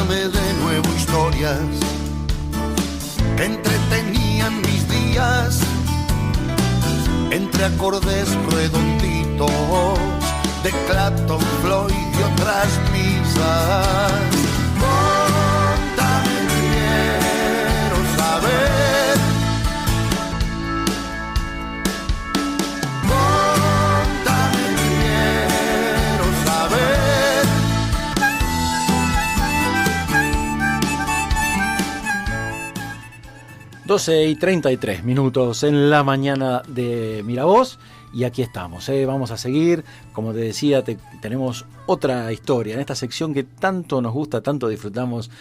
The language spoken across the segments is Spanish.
Cuéntame de nuevo historias que entretenían mis días, entre acordes redonditos de Clapton, Floyd y otras misas. Contame, quiero saber. Contame, quiero saber. 12:33 en la mañana de Miravoz. Y aquí estamos, vamos a seguir, como te decía, tenemos otra historia en esta sección que tanto nos gusta, tanto disfrutamos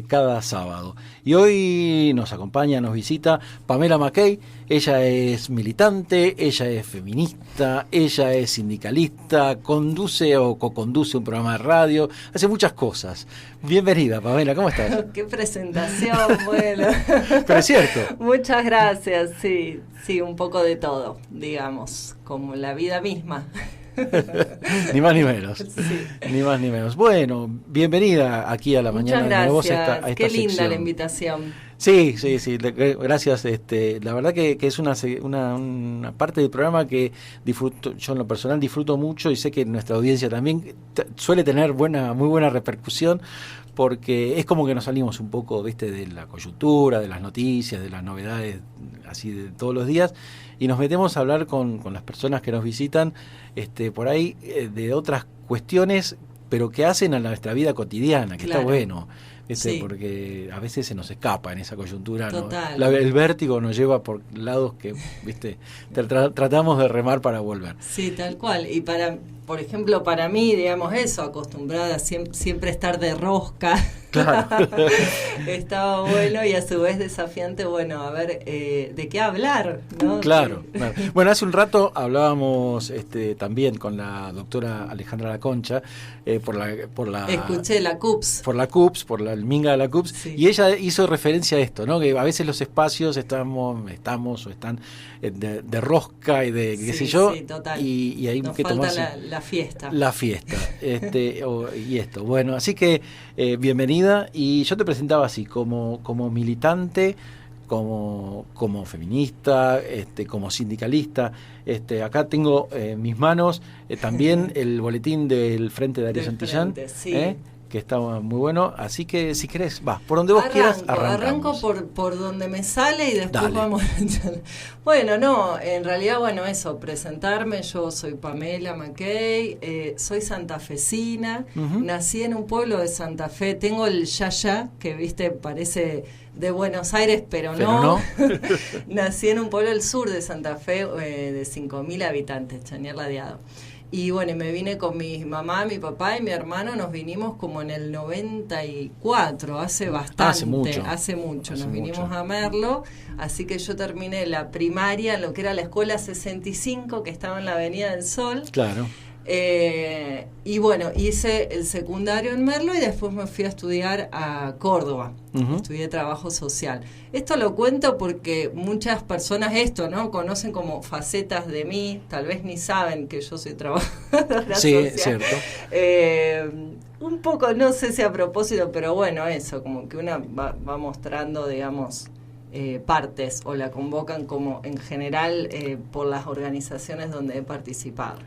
cada sábado. Y hoy nos acompaña, nos visita Pamela McKay. Ella es militante, ella es feminista, ella es sindicalista, conduce o co-conduce un programa de radio, hace muchas cosas. Bienvenida, Pamela, ¿cómo estás? Qué presentación, bueno. Pero es cierto. Muchas gracias, sí, un poco de todo, digamos, como la vida misma. Ni más ni menos. Sí. Ni más ni menos. Bueno, bienvenida aquí a la mañana de Miravoz, a esta Qué linda sección. la invitación. Sí, gracias. La verdad que es una parte del programa que disfruto, yo en lo personal disfruto mucho y sé que nuestra audiencia también suele tener muy buena repercusión, porque es como que nos salimos un poco, de la coyuntura, de las noticias, de las novedades así de todos los días, y nos metemos a hablar con las personas que nos visitan por ahí de otras cuestiones, pero que hacen a nuestra vida cotidiana, que Claro. está bueno. Sí. Porque a veces se nos escapa en esa coyuntura, ¿no? Total. El vértigo nos lleva por lados que tratamos de remar para volver. Sí, tal cual. Y por ejemplo, para mí, digamos eso, acostumbrada a siempre estar de rosca. Claro. Estaba bueno y a su vez desafiante, bueno, a ver, ¿de qué hablar? ¿No? Claro. Bueno, hace un rato hablábamos también con la doctora Alejandra Laconcha por la Escuché la CUPS. Por la CUPS, por el Minga de la CUPS, Sí. y ella hizo referencia a esto, ¿no? Que a veces los espacios están de rosca y de qué sé yo, Sí, total. y hay Nos que falta tomarse la fiesta. la fiesta, y esto. Bueno, así que bienvenida, y yo te presentaba así, como militante, como feminista, como sindicalista. Acá tengo en mis manos también el boletín del Frente de Darío Santillán, Frente, sí. que está muy bueno, así que si querés, por donde vos quieras, arrancamos. Arranco por donde me sale y después Dale. vamos. Bueno, no, en realidad, eso, presentarme, yo soy Pamela McKay, soy santafesina, Uh-huh. nací en un pueblo de Santa Fe, tengo el yaya, que parece de Buenos Aires, pero no. Nací en un pueblo del sur de Santa Fe de 5.000 habitantes, Chañar Ladeado. Y bueno, me vine con mi mamá, mi papá y mi hermano, nos vinimos como en el 94, hace bastante. Hace mucho. Nos vinimos a Merlo, así que yo terminé la primaria en lo que era la escuela 65, que estaba en la Avenida del Sol. Claro. Y bueno, hice el secundario en Merlo y después me fui a estudiar a Córdoba. Uh-huh. Estudié trabajo social. Esto lo cuento porque muchas personas ¿no? Conocen como facetas de mí, tal vez ni saben que yo soy trabajadora social. Sí, cierto. Un poco, no sé si a propósito, pero bueno, eso, como que una va mostrando, digamos, partes, o la convocan como en general por las organizaciones donde he participado.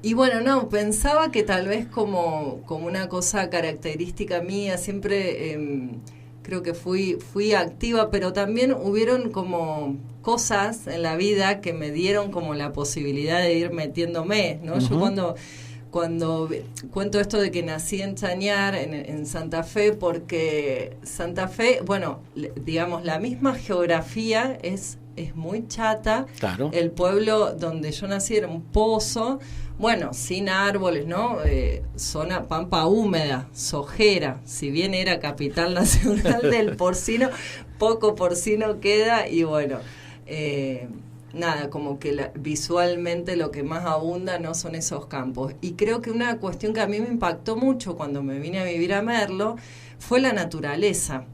Y bueno, pensaba que tal vez como una cosa característica mía, siempre creo que fui activa, pero también hubieron como cosas en la vida que me dieron como la posibilidad de ir metiéndome, ¿no? Uh-huh. Yo cuando cuento esto de que nací en Chañar, en Santa Fe, porque Santa Fe, digamos, la misma geografía es muy chata. Claro. El pueblo donde yo nací era un pozo, sin árboles, ¿no? Zona pampa húmeda, sojera. Si bien era capital nacional del porcino, poco porcino queda y nada, como que visualmente lo que más abunda no son esos campos. Y creo que una cuestión que a mí me impactó mucho cuando me vine a vivir a Merlo fue la naturaleza.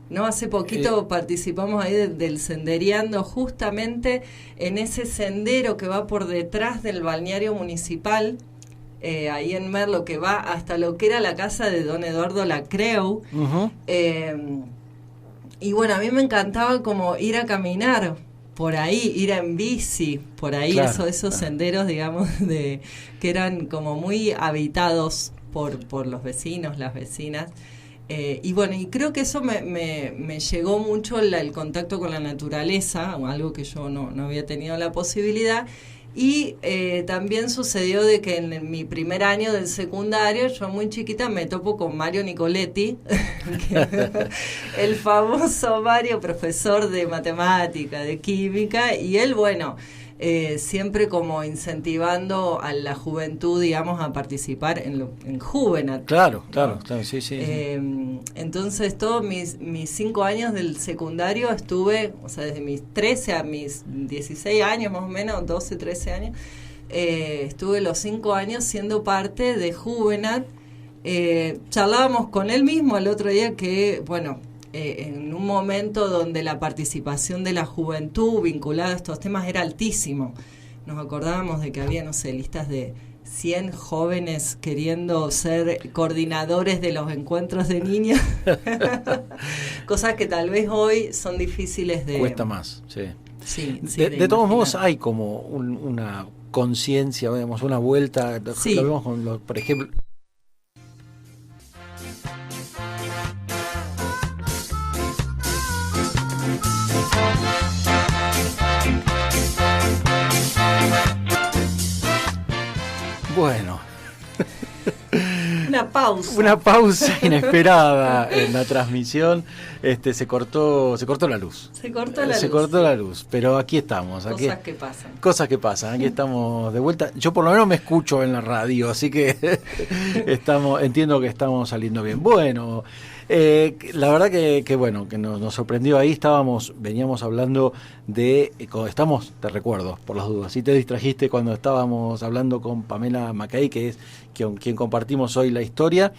¿No? Hace poquito participamos ahí del Sendereando, justamente en ese sendero que va por detrás del balneario municipal, ahí en Merlo, que va hasta lo que era la casa de don Eduardo Lacreu. Ujú. Y bueno, a mí me encantaba como ir a caminar por ahí, ir en bici, por ahí, Claro, esos senderos, digamos, que eran como muy habitados por los vecinos, las vecinas. Y bueno, y creo que eso me llegó mucho el contacto con la naturaleza, algo que yo no había tenido la posibilidad. Y también sucedió de que en mi primer año del secundario, yo muy chiquita me topo con Mario Nicoletti, el famoso Mario, profesor de matemática, de química, y él, bueno, siempre como incentivando a la juventud, digamos, a participar en Juvenat. Claro, ¿no? sí. Entonces, todos mis 5 años del secundario estuve, o sea, desde mis 13 a mis 16 años más o menos, 12, 13 años, estuve los 5 años siendo parte de Juvenat. Charlábamos con él mismo el otro día que, bueno, en un momento donde la participación de la juventud vinculada a estos temas era altísimo. Nos acordábamos de que había, no sé, listas de 100 jóvenes queriendo ser coordinadores de los encuentros de niños. Cosas que tal vez hoy son difíciles de... Cuesta más, sí. Sí, De todos modos hay como una conciencia, vemos una vuelta, sí. Lo vemos con los, por ejemplo... Bueno, una pausa inesperada en la transmisión. Se cortó la luz. Se cortó la luz, pero aquí estamos. Cosas que pasan. Aquí estamos de vuelta. Yo por lo menos me escucho en la radio, así que entiendo que estamos saliendo bien. Bueno, la verdad que bueno, que nos sorprendió ahí. Veníamos hablando te recuerdo, por las dudas, si te distrajiste cuando estábamos hablando con Pamela Mackay, que es quien compartimos hoy la historia.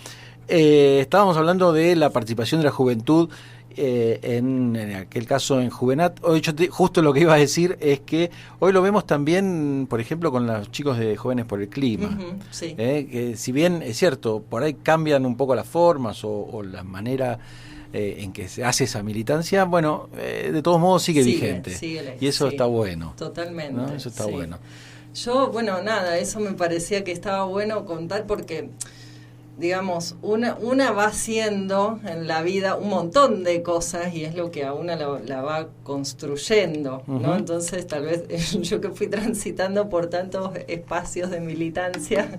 Estábamos hablando de la participación de la juventud, en aquel caso en Juvenat. Hoy justo lo que iba a decir es que hoy lo vemos también, por ejemplo, con los chicos de Jóvenes por el Clima. Sí. Que si bien es cierto, por ahí cambian un poco las formas o la manera en que se hace esa militancia, bueno, de todos modos sigue vigente. Y eso está bueno. Totalmente. ¿No? Eso está bueno. Yo, bueno, nada, eso me parecía que estaba bueno contar porque, digamos, una va haciendo en la vida un montón de cosas y es lo que a una la va construyendo, ¿no? Uh-huh. Entonces, tal vez yo que fui transitando por tantos espacios de militancia,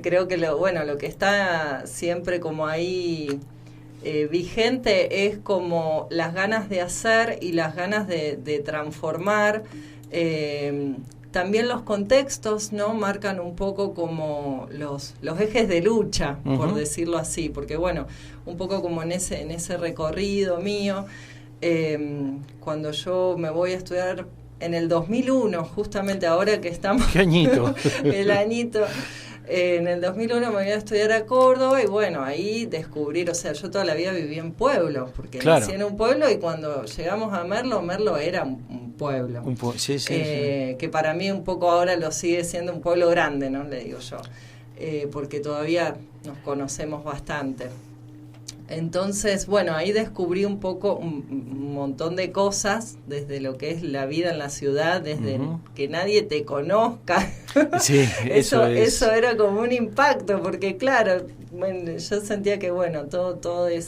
creo que lo que está siempre como ahí vigente es como las ganas de hacer y las ganas de transformar. También los contextos, ¿no? Marcan un poco como los ejes de lucha, uh-huh, por decirlo así, porque bueno, un poco como en ese recorrido mío, cuando yo me voy a estudiar en el 2001, justamente ahora que estamos... ¿Qué añito? El añito... En el 2001 me voy a estudiar a Córdoba y bueno, ahí descubrir, o sea, yo toda la vida viví en pueblos, porque nací en un pueblo y cuando llegamos a Merlo era un pueblo. Sí. Que para mí un poco ahora lo sigue siendo un pueblo grande, ¿no? Le digo yo, porque todavía nos conocemos bastante. Entonces, bueno, ahí descubrí un poco un montón de cosas, desde lo que es la vida en la ciudad, desde uh-huh, que nadie te conozca. Sí, eso era como un impacto, porque claro, bueno, yo sentía que bueno, nos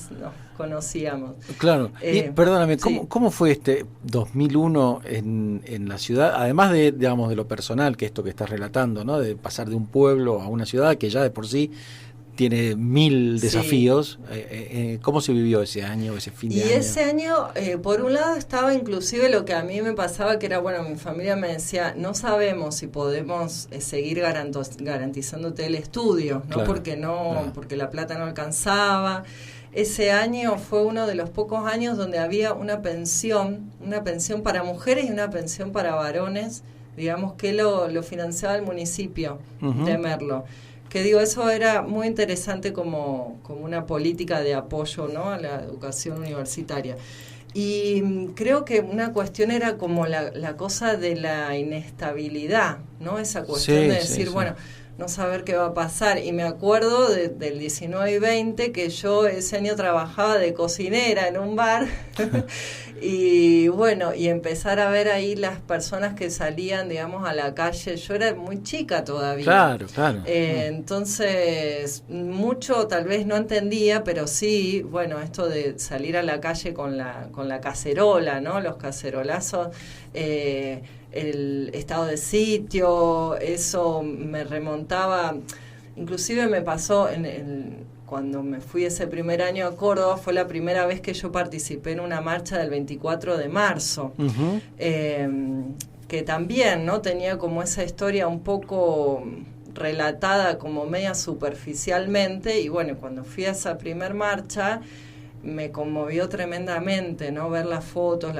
conocíamos. Claro, y perdóname, sí. ¿cómo fue este 2001 en la ciudad? Además de lo personal, que esto que estás relatando, ¿no? De pasar de un pueblo a una ciudad que ya de por sí tiene 1000 desafíos. ¿Cómo se vivió ese año, ese fin de año? Y ese año, por un lado estaba inclusive lo que a mí me pasaba, que era, bueno, mi familia me decía, no sabemos si podemos seguir garantizándote el estudio, ¿no? Claro, porque la plata no alcanzaba. Ese año fue uno de los pocos años donde había una pensión para mujeres y una pensión para varones, digamos, que lo financiaba el municipio uh-huh, de Merlo. Que digo, eso era muy interesante como una política de apoyo, ¿no? A la educación universitaria. Y creo que una cuestión era como la cosa de la inestabilidad, ¿no? Esa cuestión de decir, bueno, no saber qué va a pasar. Y me acuerdo del 19 y 20 que yo ese año trabajaba de cocinera en un bar y bueno, y empezar a ver ahí las personas que salían, digamos, a la calle. Yo era muy chica todavía. Claro. Entonces, mucho tal vez no entendía, pero sí, bueno, esto de salir a la calle con la cacerola, ¿no? Los cacerolazos, el estado de sitio, eso me remontaba, inclusive me pasó cuando me fui ese primer año a Córdoba, fue la primera vez que yo participé en una marcha del 24 de marzo, Uh-huh. Que también, ¿no? Tenía como esa historia un poco relatada como media superficialmente, y bueno, cuando fui a esa primer marcha, me conmovió tremendamente, ¿no? Ver las fotos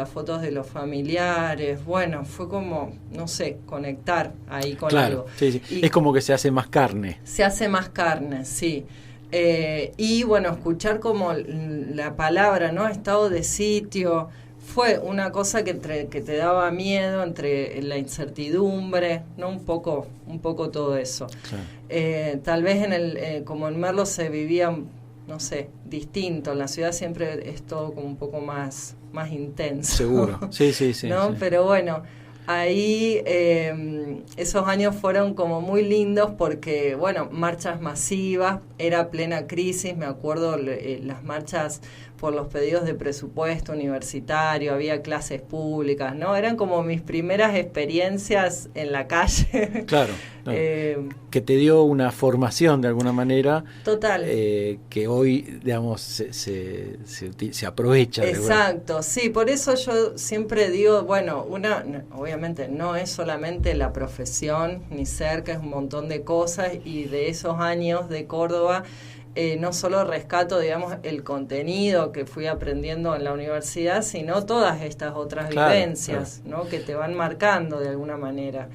de los familiares, bueno, fue como, no sé, conectar ahí con algo. Sí. Y es como que se hace más carne. se hace más carne, sí. Y bueno, escuchar como la palabra, ¿no? Estado de sitio, fue una cosa que te daba miedo, entre la incertidumbre, ¿no? Un poco todo eso. Claro. Tal vez como en Merlo se vivía, no sé, distinto. En la ciudad siempre es todo como un poco más intenso. Seguro, sí. ¿No? Sí. Pero bueno, ahí esos años fueron como muy lindos porque, bueno, marchas masivas, era plena crisis, me acuerdo las marchas por los pedidos de presupuesto universitario, había clases públicas, ¿no? Eran como mis primeras experiencias en la calle. Claro. Que te dio una formación de alguna manera. Total. Que hoy, digamos, se aprovecha. Exacto, sí, por eso yo siempre digo, bueno, obviamente no es solamente la profesión, ni cerca, es un montón de cosas, y de esos años de Córdoba, no solo rescato, digamos, el contenido que fui aprendiendo en la universidad, sino todas estas otras vivencias, claro, ¿no? Que te van marcando de alguna manera.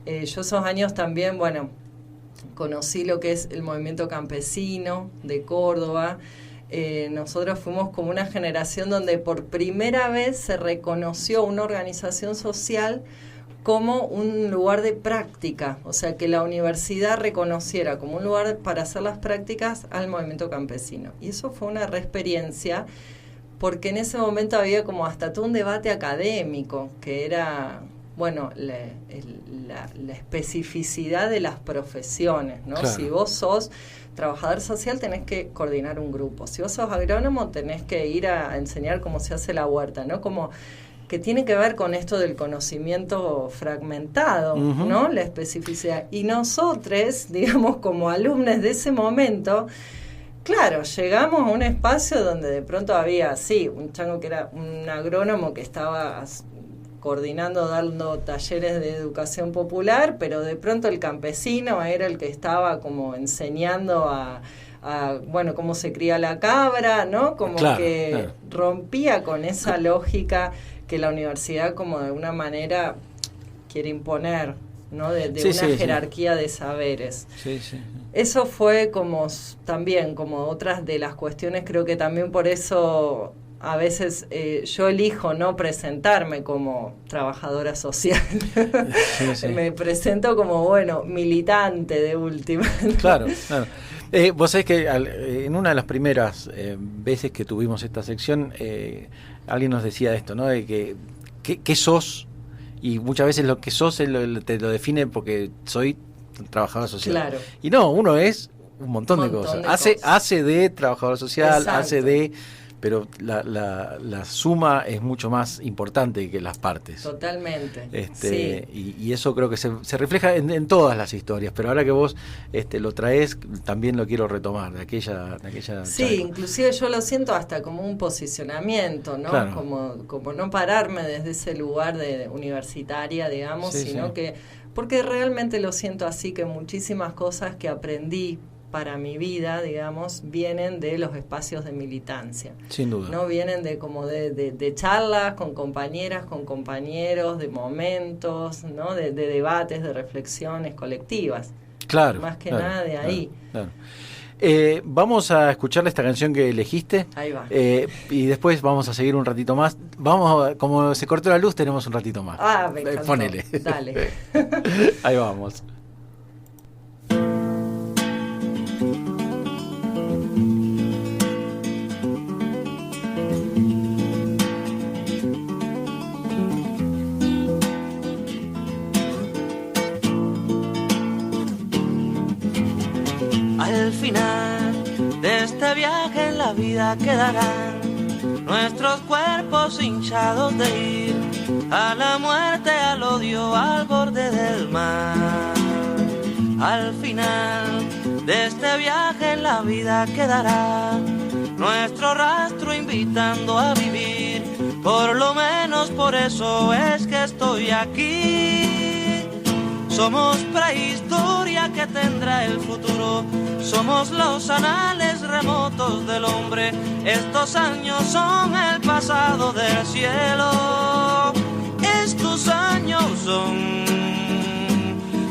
Yo esos años también, bueno, conocí lo que es el movimiento campesino de Córdoba. Nosotros fuimos como una generación donde por primera vez se reconoció una organización social como un lugar de práctica, o sea, que la universidad reconociera como un lugar para hacer las prácticas al movimiento campesino. Y eso fue una reexperiencia, porque en ese momento había como hasta todo un debate académico, que era, bueno, la especificidad de las profesiones, ¿no? Claro. Si vos sos trabajador social, tenés que coordinar un grupo. Si vos sos agrónomo, tenés que ir a enseñar cómo se hace la huerta, ¿no? Como que tiene que ver con esto del conocimiento fragmentado, uh-huh, ¿no? La especificidad. Y nosotros, digamos, como alumnos de ese momento, claro, llegamos a un espacio donde de pronto había, sí, un chango que era un agrónomo que estaba coordinando, dando talleres de educación popular, pero de pronto el campesino era el que estaba como enseñando a bueno, cómo se cría la cabra, ¿no? Como claro. Rompía con esa lógica que la universidad como de alguna manera quiere imponer, ¿no? De sí, una jerarquía de saberes. Sí. Eso fue como también, como otras de las cuestiones, creo que también por eso a veces yo elijo no presentarme como trabajadora social. Sí. Me presento como, bueno, militante de última. Claro. Vos sabés que en una de las primeras veces que tuvimos esta sección, alguien nos decía esto, ¿no? De que sos, y muchas veces lo que sos te lo define porque soy trabajador social. Claro. Y no, uno es un montón de cosas. Hace de trabajador social, exacto, hace de... pero la suma es mucho más importante que las partes. Totalmente. Sí. Y eso creo que se refleja en todas las historias, pero ahora que vos lo traes, también lo quiero retomar de aquella sí, charla. Inclusive yo lo siento hasta como un posicionamiento, ¿no? Claro. Como no pararme desde ese lugar de universitaria, digamos, sino que, porque realmente lo siento así, que muchísimas cosas que aprendí para mi vida, digamos, vienen de los espacios de militancia. Sin duda. No vienen de charlas con compañeras, con compañeros, de momentos, ¿no? De debates, de reflexiones colectivas. Claro. Más que nada de ahí. Claro. Vamos a escuchar esta canción que elegiste. Ahí va. Y después vamos a seguir un ratito más. Como se cortó la luz, tenemos un ratito más. Me encantó. Ponele. Dale. Ahí vamos. Al final de este viaje en la vida quedarán nuestros cuerpos hinchados de ir a la muerte, al odio, al borde del mar. Al final de este viaje en la vida quedará nuestro rastro invitando a vivir. Por lo menos por eso es que estoy aquí. Somos prehistoria que tendrá el futuro. Somos los anales remotos del hombre. Estos años son el pasado del cielo. Estos años son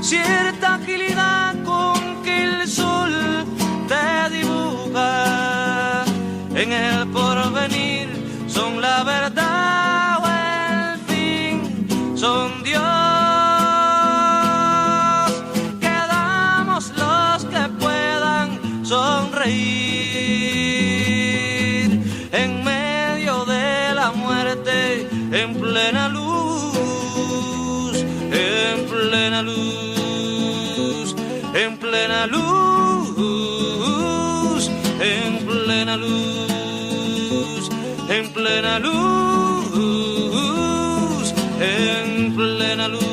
cierta agilidad con que el sol te dibuja. En el porvenir son la verdad o el fin, son Dios. Quedamos los que puedan sonreír en medio de la muerte, en plena luz, en plena luz, en plena luz, en plena luz, en plena luz, en plena luz.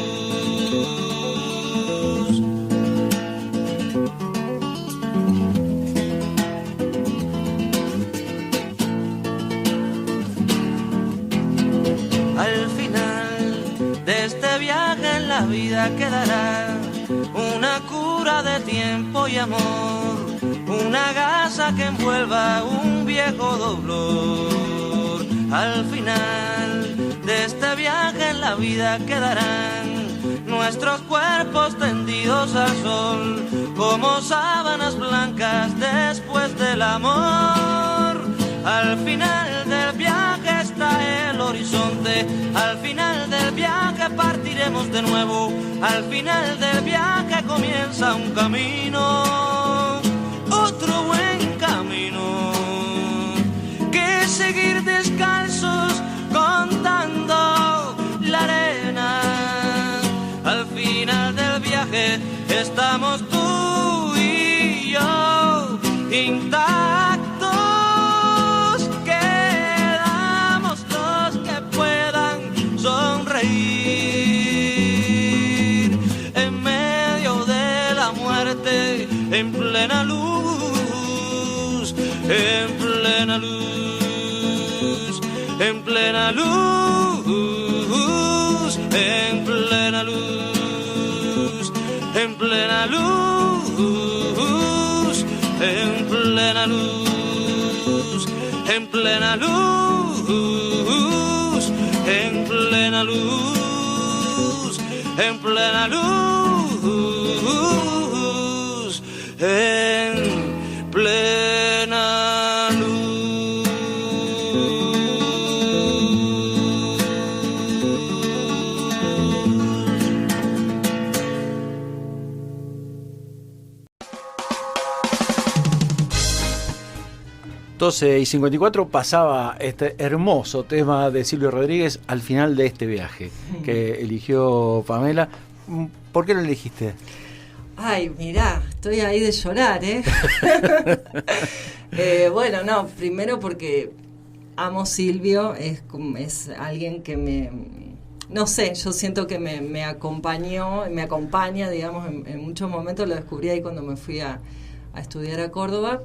Al final de este viaje en la vida quedará una cura de tiempo y amor, una gasa que envuelva un viejo dolor. Al final de este viaje en la vida quedarán nuestros cuerpos tendidos al sol, como sábanas blancas después del amor. Al final del viaje está el horizonte, al final del viaje partiremos de nuevo, al final del viaje comienza un camino, otro buen camino, que seguir descalzos contando la arena. Al final del viaje estamos tú y yo intactos. En plena luz, en plena luz, en plena luz, en plena luz, en plena luz, en plena luz, en plena luz, en plena luz, en plena luz, en plena luz. Y 54 pasaba este hermoso tema de Silvio Rodríguez Al final de este viaje, que eligió Pamela. ¿Por qué lo elegiste? Ay, mirá, estoy ahí de llorar, ¿eh? Bueno, no, primero porque amo Silvio, es alguien que no sé, yo siento que me acompañó, me acompaña, digamos, en muchos momentos. Lo descubrí ahí cuando me fui a estudiar a Córdoba.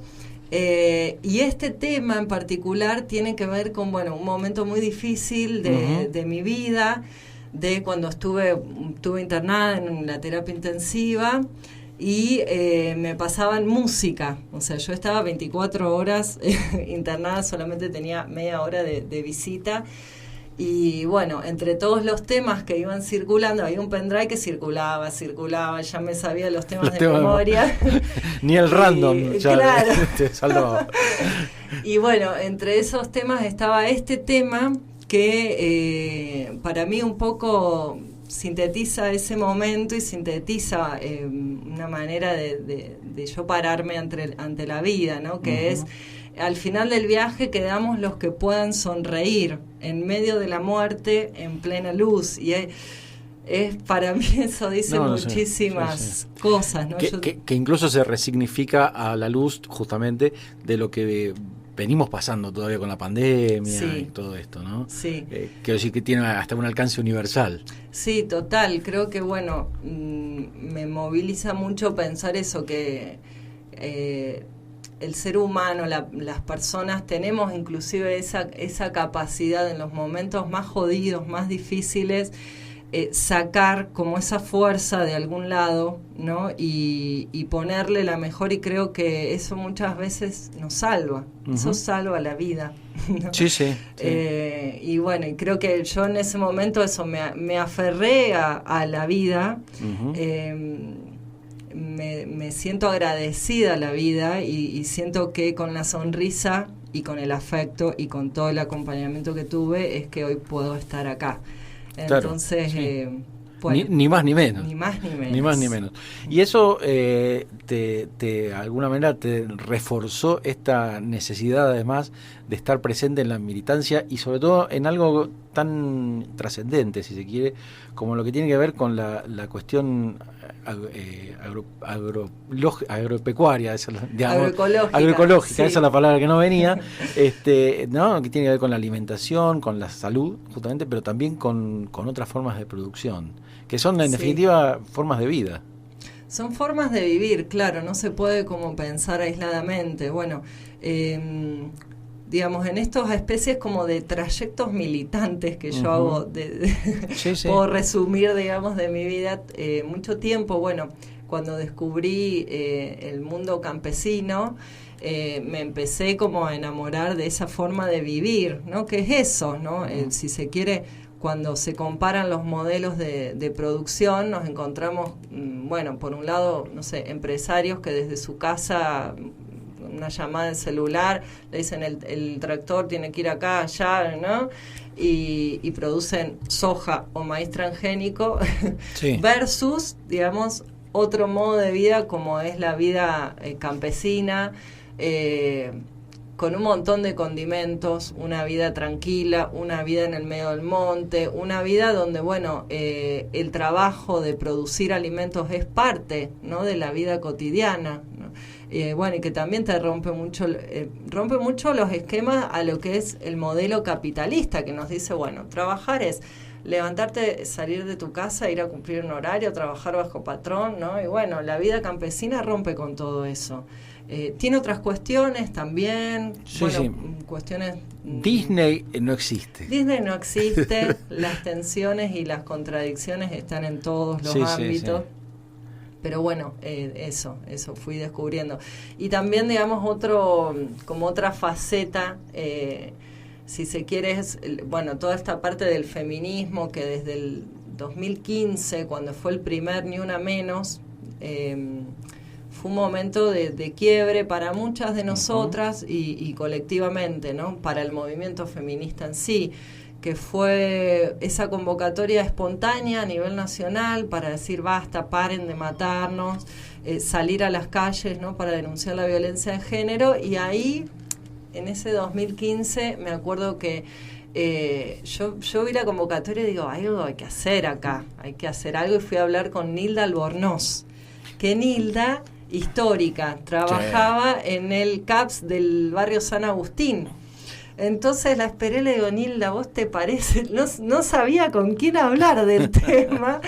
Y este tema en particular tiene que ver con, bueno, un momento muy difícil de mi vida, de cuando estuve internada en la terapia intensiva y me pasaban música. O sea, yo estaba 24 horas internada, solamente tenía media hora de visita. Y bueno, entre todos los temas que iban circulando, había un pendrive que circulaba, ya me sabía los temas de memoria. Ni el random ya claro. Te salvaba. Y bueno, entre esos temas estaba este tema que para mí un poco sintetiza ese momento y sintetiza una manera de yo pararme ante la vida, ¿no? Que es, al final del viaje quedamos los que puedan sonreír en medio de la muerte, en plena luz. Y Para mí eso dice muchísimas cosas, ¿no? Que incluso se resignifica a la luz justamente de lo que venimos pasando todavía con la pandemia y todo esto, ¿no? Sí. Quiero decir que tiene hasta un alcance universal. Sí, total. Creo que, bueno, me moviliza mucho pensar eso, que el ser humano, las personas, tenemos inclusive esa capacidad en los momentos más jodidos, más difíciles, sacar como esa fuerza de algún lado, ¿no? Y ponerle la mejor, y creo que eso muchas veces nos salva. Eso salva la vida, ¿no? Sí. Y bueno, y creo que yo en ese momento eso me aferré a la vida. Me siento agradecida a la vida y siento que con la sonrisa y con el afecto y con todo el acompañamiento que tuve es que hoy puedo estar acá. Entonces, claro, sí. Bueno, ni más ni menos. Ni más ni menos. Ni más ni menos. Y eso de alguna manera te reforzó esta necesidad, además, de estar presente en la militancia y sobre todo en algo tan trascendente, si se quiere, como lo que tiene que ver con la cuestión agropecuaria, digamos, agroecológica, sí. Esa es la palabra que no venía, ¿no? Que tiene que ver con la alimentación, con la salud, justamente, pero también con otras formas de producción, que son en definitiva formas de vida. Son formas de vivir, claro, no se puede como pensar aisladamente. Bueno, digamos, en estas especies como de trayectos militantes que yo hago, puedo resumir, digamos, de mi vida, mucho tiempo, bueno, cuando descubrí el mundo campesino, me empecé como a enamorar de esa forma de vivir, ¿no? Que es eso, ¿no? Si se quiere, cuando se comparan los modelos de producción, nos encontramos, bueno, por un lado, no sé, empresarios que desde su casa, una llamada de celular, le dicen el tractor tiene que ir acá, allá, ¿no? Y producen soja o maíz transgénico, versus, digamos, otro modo de vida como es la vida campesina, con un montón de condimentos, una vida tranquila, una vida en el medio del monte, una vida donde, bueno, el trabajo de producir alimentos es parte, ¿no?, de la vida cotidiana, ¿no? Bueno, y que también te rompe mucho los esquemas a lo que es el modelo capitalista, que nos dice, bueno, trabajar es levantarte, salir de tu casa, ir a cumplir un horario, trabajar bajo patrón, ¿no? Y bueno, la vida campesina rompe con todo eso. Tiene otras cuestiones también, cuestiones... Disney no existe. Disney no existe, las tensiones y las contradicciones están en todos los ámbitos. Pero bueno, eso fui descubriendo. Y también, digamos, otra faceta, si se quiere, es, bueno, toda esta parte del feminismo que desde el 2015, cuando fue el primer Ni Una Menos, fue un momento de quiebre para muchas de nosotras y colectivamente, ¿no? Para el movimiento feminista en sí, que fue esa convocatoria espontánea a nivel nacional para decir basta, paren de matarnos, salir a las calles, ¿no?, para denunciar la violencia de género. Y ahí, en ese 2015, me acuerdo que yo vi la convocatoria y digo, algo hay que hacer acá, hay que hacer algo, y fui a hablar con Nilda Albornoz, que Nilda, histórica, trabajaba en el CAPS del barrio San Agustín. Entonces la esperé, le digo, Nilda, ¿vos te parece? No sabía con quién hablar del tema,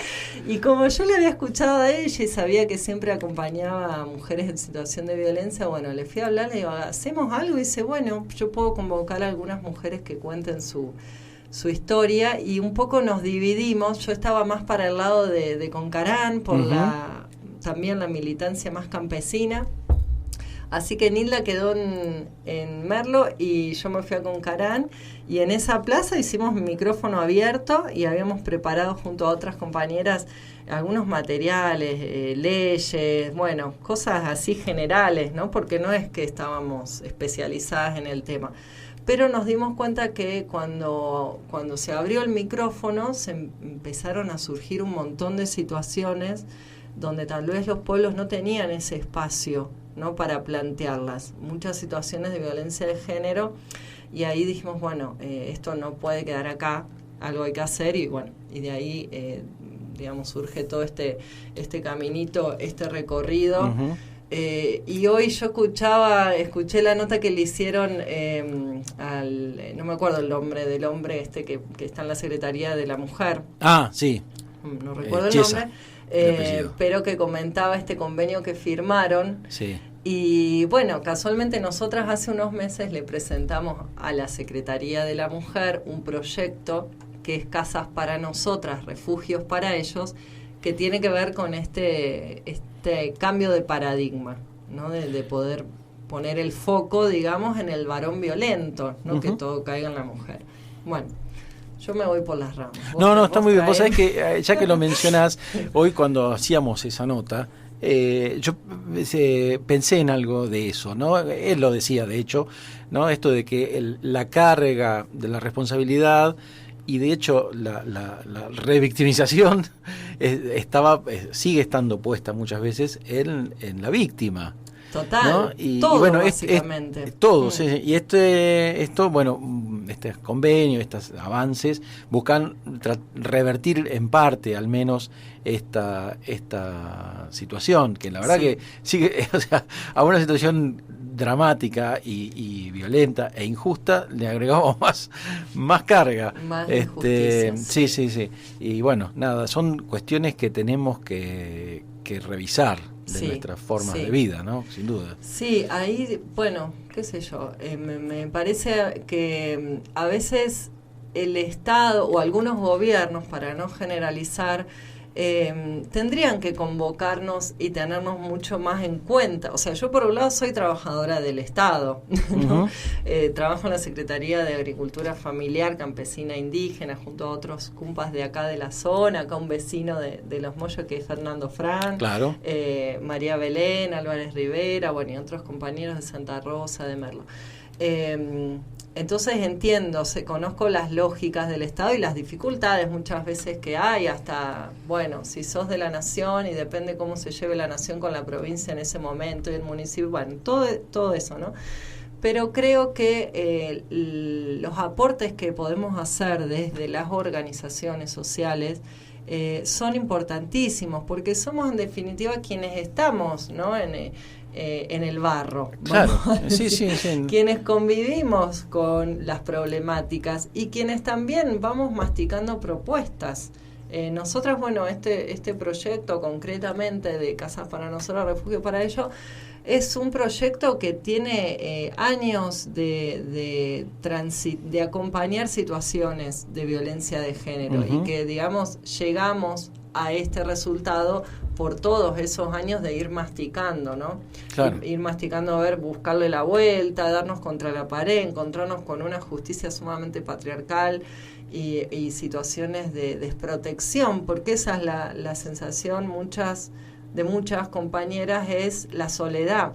y como yo le había escuchado a ella y sabía que siempre acompañaba a mujeres en situación de violencia, bueno, le fui a hablar, le digo, ¿hacemos algo? Y dice, bueno, yo puedo convocar a algunas mujeres que cuenten su historia, y un poco nos dividimos. Yo estaba más para el lado de Concarán, por también la militancia más campesina. Así que Nilda quedó en Merlo y yo me fui a Concarán, y en esa plaza hicimos micrófono abierto y habíamos preparado junto a otras compañeras algunos materiales, leyes, bueno, cosas así generales, ¿no? Porque no es que estábamos especializadas en el tema. Pero nos dimos cuenta que cuando se abrió el micrófono se empezaron a surgir un montón de situaciones donde tal vez los pueblos no tenían ese espacio, ¿no?, para plantearlas, muchas situaciones de violencia de género, y ahí dijimos, bueno, esto no puede quedar acá, algo hay que hacer, y bueno, y de ahí digamos, surge todo este caminito, este recorrido. Ujú. Y hoy yo escuché la nota que le hicieron no me acuerdo el nombre del hombre que está en la Secretaría de la Mujer. Ah, sí. No recuerdo el Chiesa, nombre, el apellido. pero que comentaba este convenio que firmaron. Sí. Y bueno, casualmente nosotras hace unos meses le presentamos a la Secretaría de la Mujer un proyecto que es Casas para Nosotras, Refugios para Ellos, que tiene que ver con este cambio de paradigma, ¿no? De poder poner el foco, digamos, en el varón violento, no que todo caiga en la mujer. Bueno, yo me voy por las ramas. No, está muy bien. Vos sabés traés. que, ya que lo mencionás, hoy cuando hacíamos esa nota, yo pensé en algo de eso, ¿no? Él lo decía, de hecho, ¿no? Esto de que la carga de la responsabilidad y de hecho la revictimización sigue estando puesta muchas veces en la víctima. Total, ¿no? Y bueno, básicamente. Todos. Y esto, bueno, este convenio, estos avances buscan revertir en parte al menos esta situación, que la verdad que sigue, o sea, a una situación dramática y violenta e injusta le agregamos más carga. Más injusticia, sí. Y bueno, nada, son cuestiones que tenemos que revisar de nuestras formas de vida, ¿no? Sin duda. Sí, ahí, bueno, qué sé yo, me parece que a veces el Estado o algunos gobiernos, para no generalizar, tendrían que convocarnos y tenernos mucho más en cuenta. O sea, yo por un lado soy trabajadora del Estado, ¿no? Trabajo en la Secretaría de Agricultura Familiar, Campesina, Indígena, junto a otros cumpas de acá de la zona, acá un vecino de Los Mollos que es Fernando Fran, claro. María Belén, Álvarez Rivera, bueno, y otros compañeros de Santa Rosa, de Merlo. Entonces entiendo, conozco las lógicas del Estado y las dificultades muchas veces que hay, hasta, bueno, si sos de la nación y depende cómo se lleve la nación con la provincia en ese momento y el municipio, bueno, todo eso, ¿no? Pero creo que los aportes que podemos hacer desde las organizaciones sociales son importantísimos, porque somos en definitiva quienes estamos, ¿no? En el barro, claro, sí. Quienes convivimos con las problemáticas y quienes también vamos masticando propuestas. Nosotras, bueno, este proyecto concretamente de Casas para Nosotros, Refugio para Ellos, es un proyecto que tiene años de acompañar situaciones de violencia de género y que, digamos, llegamos a este resultado por todos esos años de ir masticando, ¿no? Claro. Ir masticando, buscarle la vuelta, darnos contra la pared, encontrarnos con una justicia sumamente patriarcal y situaciones de desprotección, porque esa es la sensación de muchas compañeras, es la soledad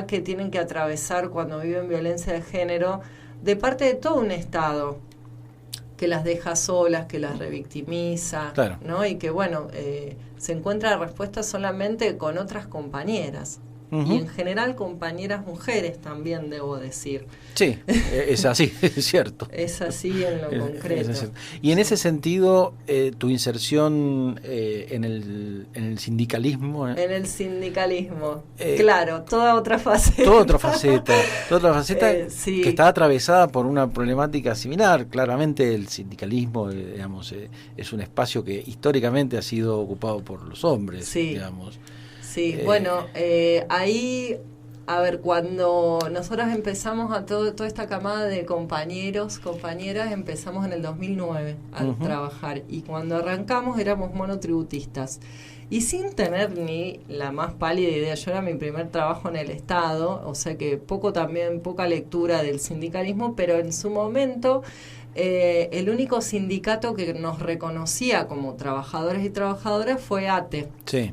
que tienen que atravesar cuando viven violencia de género de parte de todo un Estado que las deja solas, que las revictimiza, claro, ¿no? Y que, bueno, se encuentra respuesta solamente con otras compañeras. Y en general compañeras mujeres también, debo decir. Sí, es así, es cierto. Es así en lo concreto. Y en ese sentido, tu inserción en el sindicalismo... En el sindicalismo, claro, toda otra faceta. Toda otra faceta sí, que está atravesada por una problemática similar. Claramente el sindicalismo, digamos, es un espacio que históricamente ha sido ocupado por los hombres, digamos. Sí, bueno, ahí, a ver, cuando nosotros empezamos a toda esta camada de compañeras, empezamos en el 2009 a trabajar, y cuando arrancamos éramos monotributistas, y sin tener ni la más pálida idea. Yo era mi primer trabajo en el Estado, o sea que poca lectura del sindicalismo, pero en su momento... el único sindicato que nos reconocía como trabajadores y trabajadoras fue ATE,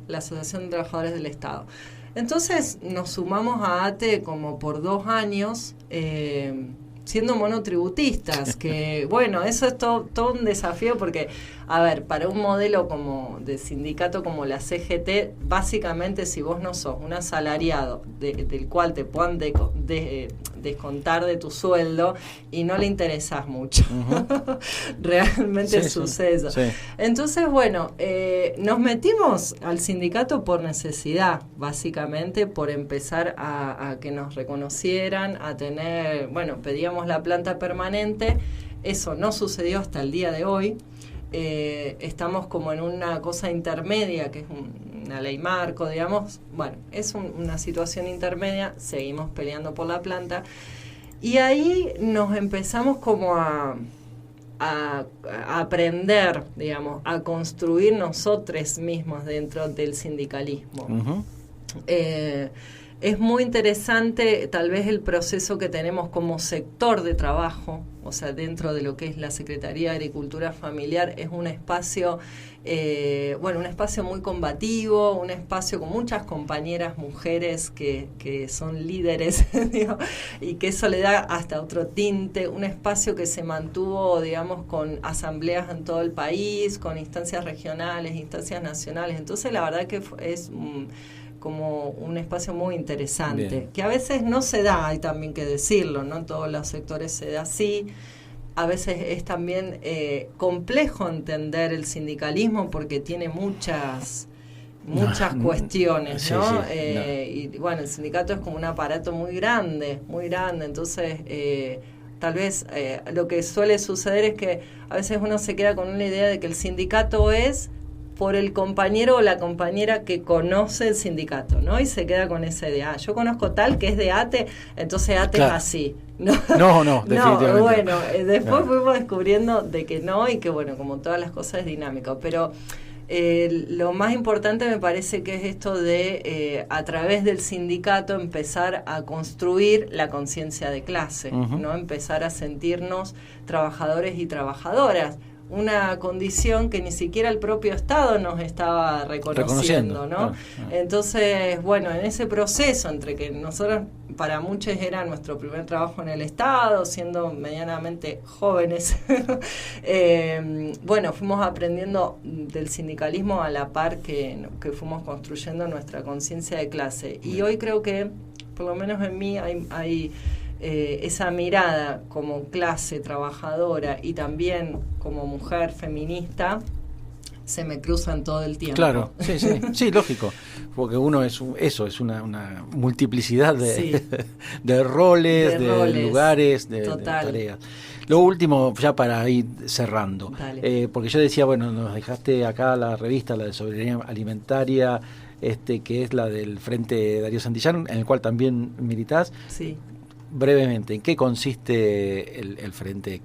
la Asociación de Trabajadores del Estado. Entonces nos sumamos a ATE como por 2 años, siendo monotributistas, que bueno, eso es todo un desafío, porque A ver, para un modelo como de sindicato como la CGT, básicamente si vos no sos un asalariado del cual te puedan descontar de tu sueldo y no le interesás mucho, realmente sucede eso. Sí. Entonces, bueno, nos metimos al sindicato por necesidad, básicamente por empezar a que nos reconocieran, a tener, bueno, pedíamos la planta permanente, eso no sucedió hasta el día de hoy. Estamos como en una cosa intermedia, que es una ley marco, digamos. Bueno, es una situación intermedia, seguimos peleando por la planta. Y ahí nos empezamos como a aprender, digamos, a construir nosotros mismos dentro del sindicalismo. Uh-huh. Es muy interesante tal vez el proceso que tenemos como sector de trabajo, o sea, dentro de lo que es la Secretaría de Agricultura Familiar, es un espacio, un espacio muy combativo, un espacio con muchas compañeras mujeres que son líderes, digo, y que eso le da hasta otro tinte, un espacio que se mantuvo, digamos, con asambleas en todo el país, con instancias regionales, instancias nacionales. Entonces, la verdad que es como un espacio muy interesante. Bien. Que a veces no se da, hay también que decirlo, no en todos los sectores se da así. A veces es también complejo entender el sindicalismo porque tiene muchas cuestiones, ¿no? Sí, y bueno, el sindicato es como un aparato muy grande, entonces tal vez lo que suele suceder es que a veces uno se queda con una idea de que el sindicato es por el compañero o la compañera que conoce el sindicato, ¿no? Y se queda con esa idea. Yo conozco tal que es de ATE, entonces ATE es así. No, definitivamente. No, bueno, después fuimos descubriendo de que no y que, bueno, como todas las cosas es dinámico. Pero lo más importante me parece que es esto de, a través del sindicato, empezar a construir la conciencia de clase, ¿no? Empezar a sentirnos trabajadores y trabajadoras. Una condición que ni siquiera el propio Estado nos estaba reconociendo, ¿no? Claro. Entonces, bueno, en ese proceso entre que nosotros, para muchos era nuestro primer trabajo en el Estado, siendo medianamente jóvenes, bueno, fuimos aprendiendo del sindicalismo a la par que fuimos construyendo nuestra conciencia de clase. Y hoy creo que, por lo menos en mí, hay esa mirada como clase trabajadora y también como mujer feminista se me cruzan todo el tiempo. Claro, sí, lógico, porque uno es una multiplicidad de roles, de lugares, de tareas. Lo último, ya para ir cerrando, porque yo decía, bueno, nos dejaste acá la revista, la de Soberanía Alimentaria, que es la del Frente Darío Santillán, en el cual también militás. Sí. Brevemente, ¿en qué consiste el Frente?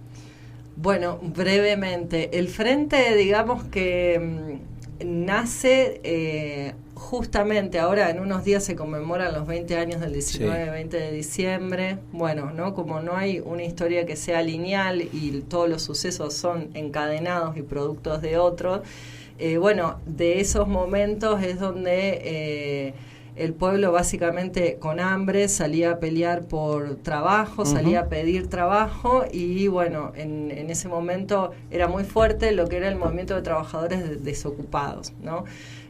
Bueno, brevemente. El Frente, digamos que nace justamente ahora, en unos días se conmemoran los 20 años del 19-20 de diciembre. Bueno, ¿no? Como no hay una historia que sea lineal y todos los sucesos son encadenados y productos de otros, bueno, de esos momentos es donde el pueblo básicamente con hambre salía a pelear por trabajo, salía a pedir trabajo y bueno, en ese momento era muy fuerte lo que era el movimiento de trabajadores desocupados, ¿no?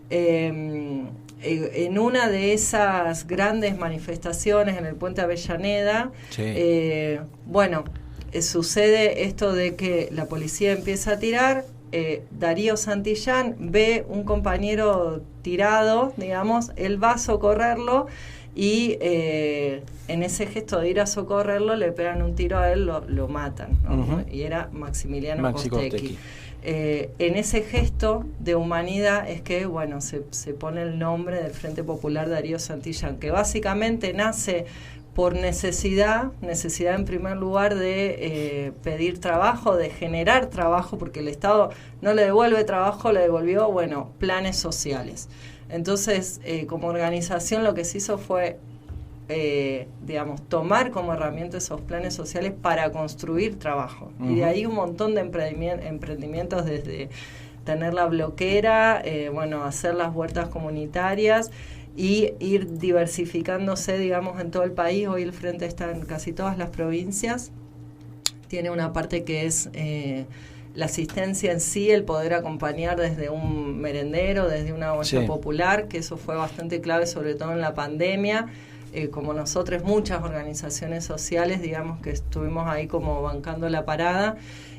En una de esas grandes manifestaciones en el Puente Avellaneda, bueno, sucede esto de que la policía empieza a tirar. Darío Santillán ve un compañero tirado, digamos, él va a socorrerlo y en ese gesto de ir a socorrerlo le pegan un tiro a él, lo matan, ¿no? Y era Maximiliano Costecchi. En ese gesto de humanidad es que, bueno, se pone el nombre del Frente Popular Darío Santillán, que básicamente nace por necesidad en primer lugar de pedir trabajo, de generar trabajo, porque el Estado no le devuelve trabajo, le devolvió, bueno, planes sociales. Entonces, como organización lo que se hizo fue, digamos, tomar como herramienta esos planes sociales para construir trabajo. Y de ahí un montón de emprendimientos desde tener la bloquera, bueno, hacer las huertas comunitarias, y ir diversificándose, digamos, en todo el país. Hoy el Frente está en casi todas las provincias. Tiene una parte que es la asistencia en sí, el poder acompañar desde un merendero, desde una olla popular, que eso fue bastante clave, sobre todo en la pandemia. Como nosotros, muchas organizaciones sociales, digamos que estuvimos ahí como bancando la parada.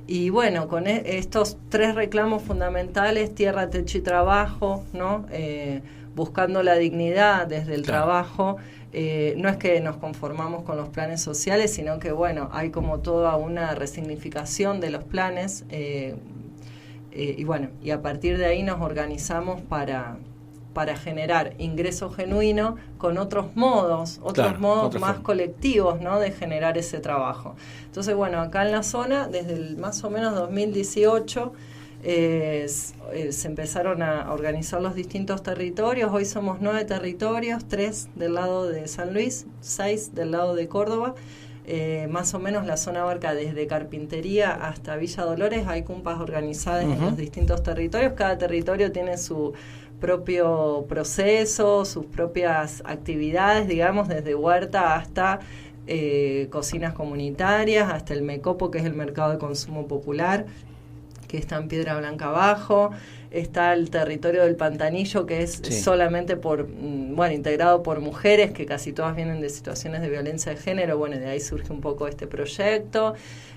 Y bueno, con estos 3 reclamos fundamentales, tierra, techo y trabajo, ¿no? Buscando la dignidad desde el trabajo. No es que nos conformamos con los planes sociales, sino que bueno, hay como toda una resignificación de los planes y bueno, y a partir de ahí nos organizamos para generar ingreso genuino con otros modos más colectivos, ¿no? De generar ese trabajo. Entonces, bueno, acá en la zona, desde más o menos 2018, se empezaron a organizar los distintos territorios. Hoy somos 9 territorios, 3 del lado de San Luis, 6 del lado de Córdoba. Más o menos la zona abarca desde Carpintería hasta Villa Dolores. Hay cumpas organizadas en los distintos territorios. Cada territorio tiene su propio proceso, sus propias actividades, digamos, desde huerta hasta cocinas comunitarias, hasta el MECOPO, que es el Mercado de Consumo Popular, que está en Piedra Blanca abajo. Está el territorio del Pantanillo, que es solamente integrado por mujeres, que casi todas vienen de situaciones de violencia de género. Bueno, de ahí surge un poco este proyecto.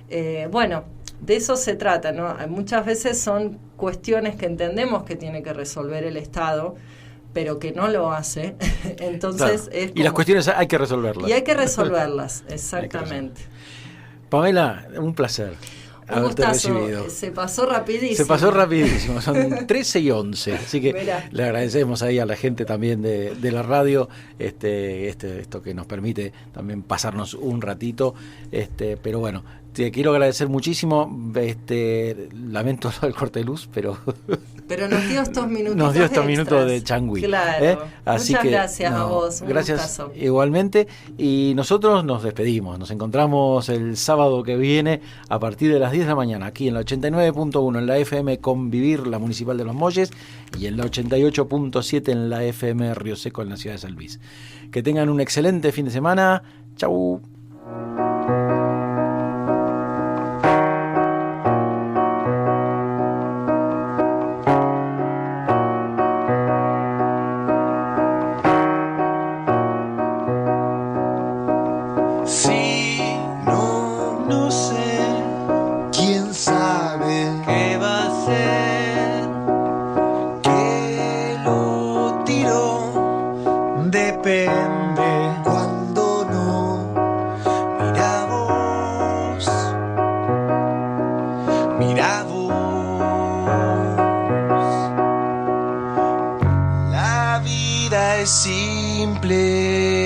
De eso se trata, ¿no? Muchas veces son cuestiones que entendemos que tiene que resolver el Estado, pero que no lo hace. Entonces es como... Y las cuestiones hay que resolverlas. Y hay que resolverlas, exactamente. Pamela, un placer haberte recibido. Se pasó rapidísimo. Se pasó rapidísimo, son 13:11, así que le agradecemos ahí a la gente también de la radio esto que nos permite también pasarnos un ratito, pero bueno, te quiero agradecer muchísimo, lamento el corte de luz, pero nos dio estos minutos. Nos dio estos minutos de changüí. Claro. Así muchas que, gracias a vos. Gracias gustazo. Igualmente. Y nosotros nos despedimos. Nos encontramos el sábado que viene a partir de las 10 de la mañana aquí en la 89.1 en la FM Convivir, la Municipal de Los Molles, y en la 88.7 en la FM Río Seco en la ciudad de San Luis. Que tengan un excelente fin de semana. Chau. Simple.